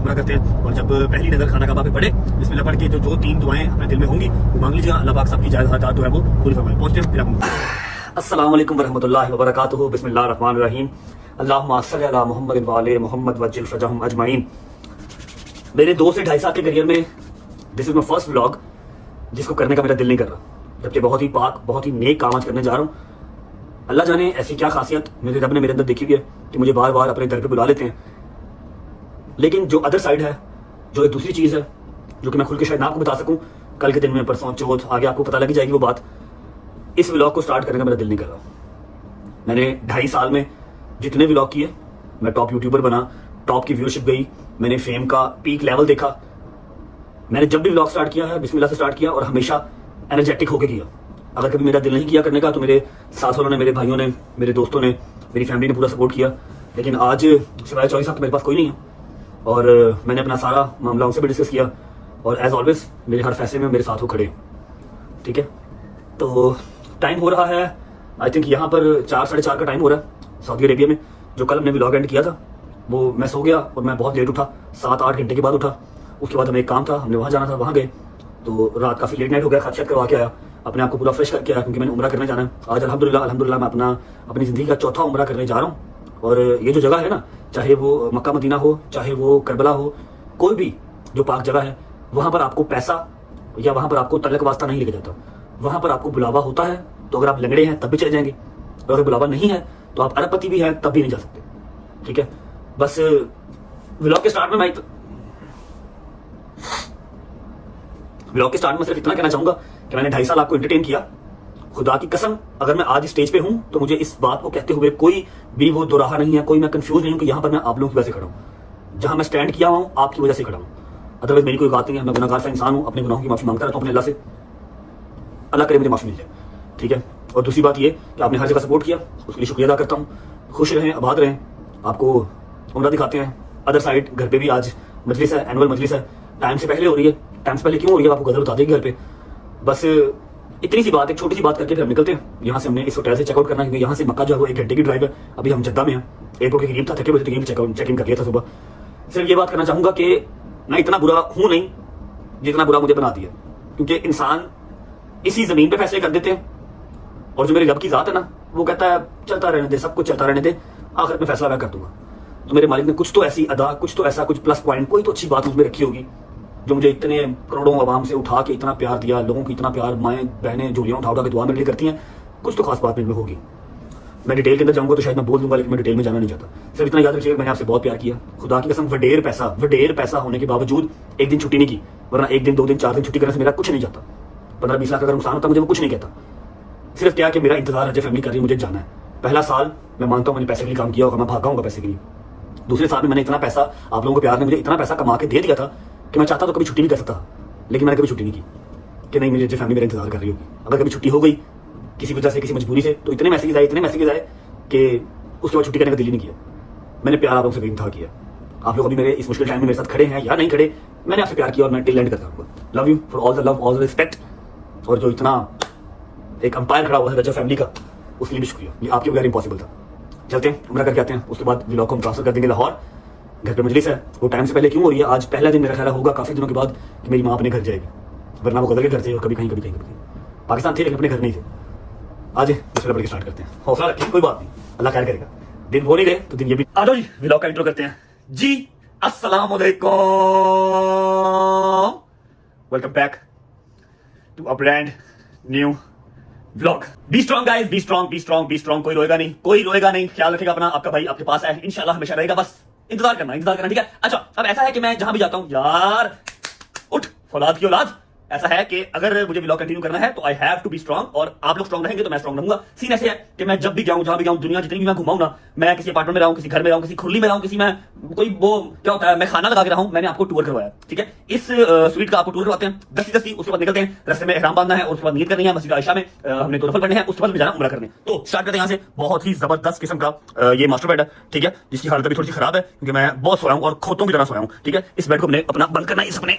उम्रा करते हैं। और जब पहली नजर खाना काबा पे पड़े, बिस्मिल्लाह पढ़ के जो 3 दुआएं अपने दिल में होंगी वो मांग लीजिएगा, अल्लाह पाक सबकी जायज़ हाजात जो है वो पूरी फरमाए। पहुंचते हैं फिर आपको। अस्सलाम वालेकुम वरहमतुल्लाहि वबरकातुहू। बिस्मिल्लाहिर रहमानिर रहीम। अल्लाहुम्मा सल्लि अला मुहम्मद व आले मुहम्मद वज्जिल फरजहम अजमाइन। मेरे 2 से 2.5 साल के करियर में this is my first vlog जिसको करने का मेरा दिल नहीं कर रहा, जबकि बहुत ही पाक, बहुत ही नेक काम आज करने जा रहा हूँ। अल्लाह जाने ऐसी क्या खासियत मेरे रब ने मेरे अंदर देखी हुई है कि मुझे बार बार अपने दर पे बुला लेते हैं। लेकिन जो अदर साइड है, जो एक दूसरी चीज़ है जो कि मैं खुल के शायद ना आपको बता सकूं, कल के दिन में, परसों, चौथ, आगे आपको पता लगी जाएगी वो बात। इस व्लॉग को स्टार्ट करने का मेरा दिल नहीं कर रहा। मैंने 2.5 साल में जितने व्लॉग किए, मैं टॉप यूट्यूबर बना, टॉप की व्यूअरशिप गई, मैंने फेम का पीक लेवल देखा। मैंने जब भी व्लॉग स्टार्ट किया है बिस्मिल्लाह से स्टार्ट किया और हमेशा एनर्जेटिक होकर किया। अगर कभी मेरा दिल नहीं किया करने का तो मेरे साथ वालों ने, मेरे भाइयों ने, मेरे दोस्तों ने, मेरी फैमिली ने पूरा सपोर्ट किया। लेकिन आज सिवाय 24 साल मेरे पास कोई नहीं है और मैंने अपना सारा मामला उनसे भी डिस्कस किया और एज ऑलवेज मेरे हर फैसले में मेरे साथ वो खड़े। ठीक है, तो टाइम हो रहा है आई थिंक यहाँ पर 4, 4:30 का टाइम हो रहा है सऊदी अरेबिया में। जो कल हमने व्लॉग एंड किया था वो मैं सो गया और मैं बहुत लेट उठा, 7-8 घंटे के बाद उठा। उसके बाद हमें एक काम था, हमने वहाँ जाना था, वहाँ गए तो रात काफ़ी लेट नाइट हो गया। खर्च करवा के आया, अपने आप को पूरा फ्रेश करके आया क्योंकि मैंने उम्रा करने जाना है। आज अल्हम्दुलिल्लाह मैं अपनी ज़िंदगी का चौथा उम्रा करने जा रहा हूँ। और ये जो जगह है ना, चाहे वो मक्का मदीना हो, चाहे वो करबला हो, कोई भी जो पाक जगह है, वहाँ पर आपको पैसा या वहाँ पर आपको तलक वास्ता नहीं लेके जाता। वहाँ पर आपको बुलावा होता है तो अगर आप लंगड़े हैं तब भी चले जाएंगे, और अगर बुलावा नहीं है तो आप अरबपति भी हैं तब भी नहीं जा सकते। ठीक है, बस व्लॉग के स्टार्ट में सिर्फ इतना कहना चाहूंगा कि मैंने 2.5 साल आपको एंटरटेन किया। खुदा की कसम, अगर मैं आज स्टेज पे हूं तो मुझे इस बात को कहते हुए कोई भी वो दोराहा नहीं है, कोई मैं कंफ्यूज नहीं हूं कि यहां पर मैं आप लोगों की वजह से खड़ा हूं। जहां मैं स्टैंड किया हूं आपकी वजह से खड़ा हूं, अदरवाइज मेरी कोई बात नहीं है। मैं गुनाहगार सा इंसान हूं, अपने गुनाहों की माफी मांगता रहता हूं अपने अल्लाह से। अल्लाह करे मुझे माफी मिल जाए। ठीक है, और दूसरी बात ये कि आपने हर जगह सपोर्ट किया, उसके लिए शुक्रिया अदा करता हूँ। खुश रहें, आबाद रहें। आपको उम्रा दिखाते हैं अदर साइड। घर पे भी आज मजलिस है, एनुअल मजलिस है, टाइम से पहले हो रही है। टाइम से पहले क्यों हो रही है आपको गजल बता देगी घर पे। बस इतनी सी बात, एक छोटी सी बात करके फिर हम निकलते हैं यहाँ से। हमने इस होटल से चेकआउट करना है क्योंकि यहाँ से मक्का जो है वो 1 घंटे की ड्राइव है। अभी हम जद्दा में हैं, एयरपोर्ट के करीब था, थके हुए थे, चेक इन कर लिया था सुबह। सिर्फ ये बात करना चाहूंगा कि मैं इतना बुरा हूं नहीं जितना बुरा मुझे बना दिया, क्योंकि इंसान इसी जमीन पे फैसले कर देते हैं और जो मेरे रब की जात है ना, वो कहता है चलता रहने दे, सब कुछ चलता रहने दे, आखिर में फैसला मैं कर दूंगा। तो मेरे मालिक ने कुछ तो ऐसी अदा, कुछ तो ऐसा, कुछ प्लस पॉइंट, कोई तो अच्छी बात मुझमें रखी होगी जो मुझे इतने करोड़ों आवाम से उठा के इतना प्यार दिया। लोगों की इतना प्यार, माएँ बहनें झोलियाँ उठा के दुआ मेरे लिए करती हैं। कुछ तो खास बात मेरे में होगी। मैं डिटेल के अंदर जाऊंगा तो शायद मैं बोल दूंगा, लेकिन मैं डिटेल में जाना नहीं चाहता। सिर्फ इतना याद रखिएगा मैंने आपसे बहुत प्यार किया। खुदा की कसम, वडेर पैसा होने के बावजूद एक दिन छुट्टी नहीं की, वरना 1 दिन 2 दिन 4 दिन छुट्टी करने से मेरा कुछ नहीं जाता। 15-20 लाख अगर नुकसान होता मुझे वो कुछ नहीं कहता। सिर्फ क्या कि मेरा इंतजार है, फैमिली कर रही है, मुझे जाना है। पहला साल मैं मानता हूँ मैंने पैसे के लिए काम किया होगा, मैं भागा हूँ पैसे के लिए। दूसरे साल में मैंने इतना पैसा, आप लोगों के प्यार ने मुझे इतना पैसा कमा के दे दिया था कि मैं चाहता तो कभी छुट्टी नहीं कर सकता, लेकिन मैंने कभी छुट्टी नहीं की कि नहीं मुझे फैमिली मेरा इंतजार कर रही होगी। अगर कभी छुट्टी हो गई किसी वजह से, किसी मजबूरी से, तो इतने मैसेज आए कि उसके बाद छुट्टी करने का दिल ही नहीं किया। मैंने प्यार आप लोगों से बेइंतहा किया। आप लोग अभी मेरे इस मुश्किल टाइम में मेरे साथ खड़े हैं या नहीं खड़े, मैंने आपसे प्यार किया और मैं टिल एंड करता रहूंगा। Love you for all the love, all the respect. और जो इतना एक अंपायर खड़ा हुआ है रजा फैमिली का, उसके लिए भी शुक्रिया। ये आपके बगैर इम्पॉसिबल था। चलते हैं, उम्रा करके आते हैं, उसके बाद व्लॉग को हम ट्रांसफर कर देंगे लाहौर। घर पे मजलिस है, वो टाइम से पहले क्यों हो रही है? आज पहला दिन मेरा ख्याल होगा काफी दिनों के बाद कि मेरी माँ अपने घर जाएगी, वरना वो गदर के घर से और कभी कहीं पाकिस्तान थे लेकिन अपने घर नहीं थे। आज दूसरे बड़े स्टार्ट करते हैं, हौसला रखिए, कोई बात नहीं, अल्लाह खैर करेगा। दिन हो नहीं रहे तो दिन ये भी। आ जाओ जी, व्लॉग का इंट्रो करते हैं जी। अस्सलाम वालेकुम, welcome back to a brand new vlog. Be strong guys, be strong, be strong, be strong. कोई रोएगा नहीं। ख्याल रखेगा अपना, आपका भाई आपके पास है, इंशाल्लाह हमेशा रहेगा। बस इंतजार करना, ठीक है। अच्छा, अब ऐसा है कि मैं जहां भी जाता हूं, यार उठ फौलाद की औलाद, ऐसा है कि अगर मुझे व्लॉग कंटिन्यू करना है तो I have to be strong, और आप लोग स्ट्रॉन्ग रहेंगे तो मैं स्ट्रॉन्ग रहूंगा। सीन ऐसे है कि मैं जब भी जाऊं, जहां भी जाऊं, दुनिया जितनी भी मैं घुमाऊं ना, मैं किसी अपार्टमेंट में रहूं, किसी घर में रहूं, किसी खुरली में रहूं, किसी में कोई वो क्या होता है, मैं खाना लगा के रहा हूं, मैंने आपको टूर करवाया। ठीक है, इस स्वीट का आपको टूर करवाते हैं दस्ती। उसके बाद निकलते हैं, रास्ते में एहराम बांधना है और उसके बाद नीयत करनी है, मस्जिद आयशा में हमने दो नफल पढ़ने हैं, उसके बाद जाना उम्रा करने। तो स्टार्ट करते हैं यहाँ से। बहुत ही जबरदस्त किस्म का ये मास्टर बेड है, ठीक है, जिसकी हालत भी थोड़ी सी खराब है क्योंकि मैं बहुत सोया हूँ और खोतों की तरह सोया हूँ। ठीक है, इस बेड को हमने अपना बंद करना है। इस अपने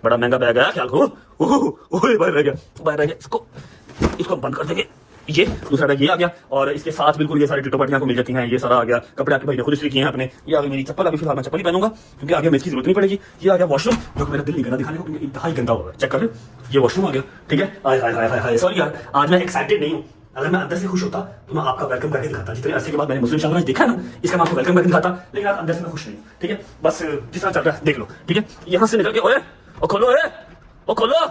बड़ा महंगा बैग है, ख्याल करो, बाहर रह गया, इसको बंद कर देंगे। ये दूसरा बैग ये आ गया और इसके साथ बिल्कुल ये सारी टिटो पट्टियां को मिल जाती हैं। ये सारा आ गया, कपड़े आपके भाई ने खुद इस्त्री किए हैं अपने। ये आ गई मेरी चप्पल, अभी फिलहाल मैं चप्पल ही पहनूंगा क्योंकि आगे मेरी जरूरत नहीं पड़ेगी। ये आ गया वॉशरूम, जो मेरा दिल नहीं करना दिखाने को क्योंकि इंतहा गंदा होगा। चेक कर, ये वॉशरूम आ गया, ठीक है। हाय हाय हाय हाय, सॉरी यार, आज मैं एक्साइटेड नहीं हूँ। अगर मैं अंदर से खुश होता तो मैं आपका वेलकम करके दिखाता। जितने अरसे के बाद मैंने मुस्लिम शाहराज देखा ना, इसका मैं आपको वेलकम करके दिखाता, लेकिन आज अंदर से मैं खुश नहीं हूँ, ठीक है। बस जिस तरह चल रहा है देख लो, ठीक है। यहाँ से निकल के ओए ओ खोलो, ओ खोलो,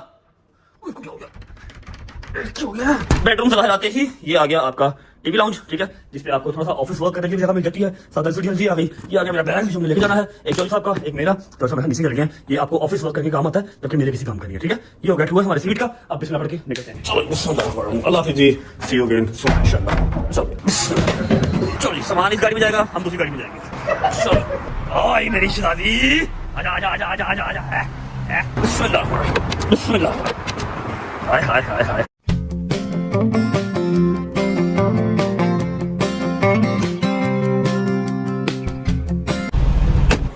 क्या हो गया? बेडरूम से बाहर आते ही ये आ गया आपका टीवी लाउंज, ठीक है, जिसपे आपको थोड़ा सा ऑफिस वर्क करने की जगह मिल जाती है। साथ ही आ गई, ये आ गया मेरा बैग जो मुझे लेके जाना है, एक चौधरी साहब का, एक मेरा, थोड़ा सा मैं नीचे कर गया। ये आपको ऑफिस वर्क करने का काम आता है, जबकि मेरे किसी काम का नहीं है, ठीक है। ये हो गया हुआ हमारे सीट का। अब बिस्मिल्लाह पढ़ के निकलते हैं। चलो अल्लाह हाफिज़ जी, सी यू अगेन इंशाल्लाह। चलो सामान इस गाड़ी में जाएगा, हम दूसरी गाड़ी में जाएंगे। चलो आई मेरी शादी, आजा आजा आजा आजा आजा आजा, बिस्मिल्लाह बिस्मिल्लाह, हाय हाय हाय हाय।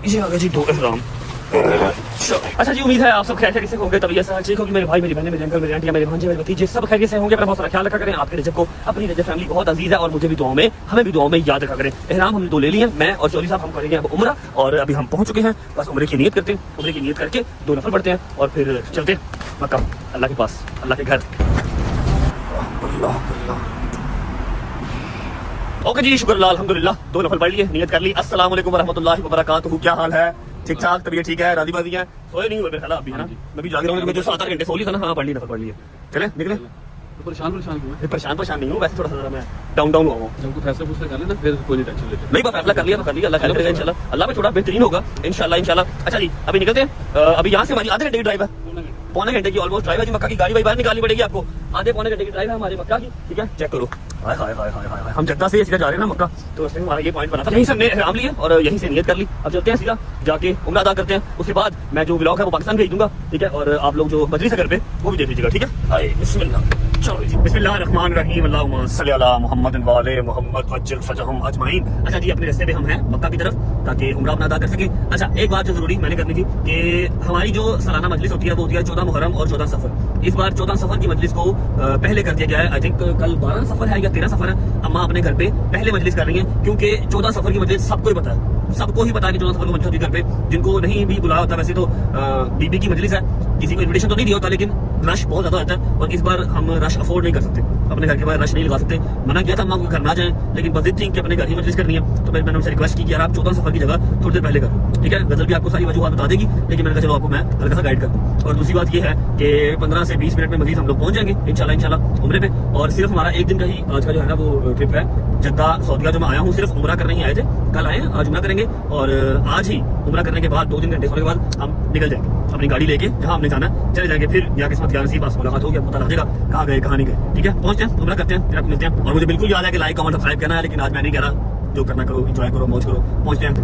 ये आ गया जी दो एहराम। अच्छा जी, उम्मीद है आप सब खैरियत से होंगे, तबीयत से ठीक होगी। मेरे भाई, मेरी बहनें, मेरे अंकल, मेरे आंटियां, मेरे भांजे, मेरे भतीजे सब खैरियत से होंगे। अपना बहुत सारा ख्याल रखा करें। आपके रजब को, अपनी रजब फैमिली बहुत अजीज है और मुझे भी दुआओं में, हमें भी दुआओं में याद रखा करें। एहराम हमने दो ले लिए हैं, मैं और चौधरी साहब। हम करेंगे अब उम्रा और अभी हम पहुंच चुके हैं। बस उम्रे की नियत करते हैं, उम्रे की नियत करके 2 नफल पढ़ते हैं और फिर चलते हैं मक्का, अल्लाह के पास, अल्लाह के घर। ओके जी, शुक्र अल्हम्दुलिल्लाह, 2 नफल पढ़ लिए, नियत कर ली। अस्सलाम वालेकुम वरहमतुल्लाहि वबरकातुहू। क्या हाल है? ठीक ठाक, तबीयत ठीक है, राजी बाजी है? सोए नहीं हुए मेरे ख्याल अभी, है ना? मैं भी जाग रहा हूँ, मैं जो 7-8 घंटे सो ली था ना। हाँ, पढ़ ली, नफल पढ़ लिए। चले निकले। परेशान परेशान नहीं हूँ, वैसे थोड़ा सा मैं डाउन हुआ हूँ। जब फैसला फूसला कर लेना फिर कोई नहीं टेंशन लेते। नहीं, बस फैसला कर लिया तो कर लिया, अल्लाह खैर करेगा इंशाल्लाह। अल्लाह में थोड़ा बेहतरीन होगा इंशाल्लाह इंशाल्लाह। अच्छा जी, अभी निकलते हैं। अभी यहाँ से हमारी आधे घंटे की ड्राइव है, पौने घंटे की ऑलमोस्ट ड्राइव है जी। मक्का की गाड़ी भाई बाहर निकालनी पड़ेगी आपको। आधे पौने घंटे की ड्राइव है हमारे मक्का की, ठीक है। चेक करो, हाय हाय हाय हाय हाय, हम जद्दा से सीधा जा रहे हैं ना मक्का, तो उसमें हमारा ये पॉइंट बना था। यहीं से हमने एहराम लिए और यहीं से नियत कर ली। अब चलते हैं सीधा जाके उम्रा अदा करते हैं। उसके बाद मैं जो व्लॉग है वो पाकिस्तान भेज दूंगा, ठीक है। और आप लोग जो मजलिस है घर पे वो भी देख लीजिएगा, ठीक है। हाय बिस्मिल्लाह, चलो जी, बिस्मिल्लाहिर्रहमानिर्रहीम, अल्लाहुम्मा सल्ली अला मुहम्मद व आले मुहम्मद वज्जल फजहम अजमाइन। अच्छा जी, अपने रास्ते पे हम हैं मक्का की तरफ, ताकि उम्रा अपना अदा कर सके। अच्छा, एक बात जो जरूरी मैंने करनी थी कि हमारी जो सालाना मजलिस होती है वो होती है 14 मुहर्रम और 14 सफर। इस बार 14 सफर की मजलिस को पहले कर दिया गया है। आई थिंक कल 12 सफर है या 13 सफर है। अम्मा अपने घर पे पहले मजलिस कर रही है, क्योंकि 14 सफर की मजलिस सबको ही पता है, सबको ही पता है कि 14 सफर को मजलिस होती है घर पे। जिनको नहीं भी बुलाया होता, वैसे तो बीबी की मजलिस है, किसी को इन्विटेशन तो नहीं दिया होता, लेकिन रश बहुत ज्यादा होता है और इस बार हम रश अफोर्ड नहीं कर सकते, अपने घर के बाहर रश नहीं लगा सकते। मना किया था अम्मा को घर ना जाए, लेकिन बस थी कि अपने घर ही मजलिस करनी है। तो मैंने उनसे रिक्वेस्ट की कि यार आप 14 सफर की जगह थोड़ी देर पहले करो, ठीक है। गजल भी आपको सारी वजूहत बता देगी, लेकिन मैंने कहा चलो आपको मैं हल्का सा गाइड कर दूं। और दूसरी बात ये है कि 15 से 20 मिनट में मजीद हम लोग पहुंच जाएंगे इंशाल्लाह उम्रे पे। और सिर्फ हमारा एक दिन का ही आज का जो है ना वो ट्रिप है जद्दा सऊदीया। जो मैं आया हूँ सिर्फ उम्रा करने ही आए थे, कल आए, आज उम्रा करेंगे और आज ही उम्रा करने के बाद 2-3 घंटे सोने के बाद हम निकल जाएंगे अपनी गाड़ी लेके, जहाँ हमने जाना है चले जाएंगे। फिर या किस्मत या नसीब, मुलाकात होगी, पता लगेगा कहाँ गए कहाँ नहीं गए, ठीक है। पहुंचते हैं, उम्रा करते हैं, फिर आप मिलते हैं। और मुझे बिल्कुल याद है कि लाइक कमेंट सब्सक्राइब करना है, लेकिन आज मैं नहीं कह रहा। जो करना करो, एंजॉय करो, मौज करो। पहुंचते हैं।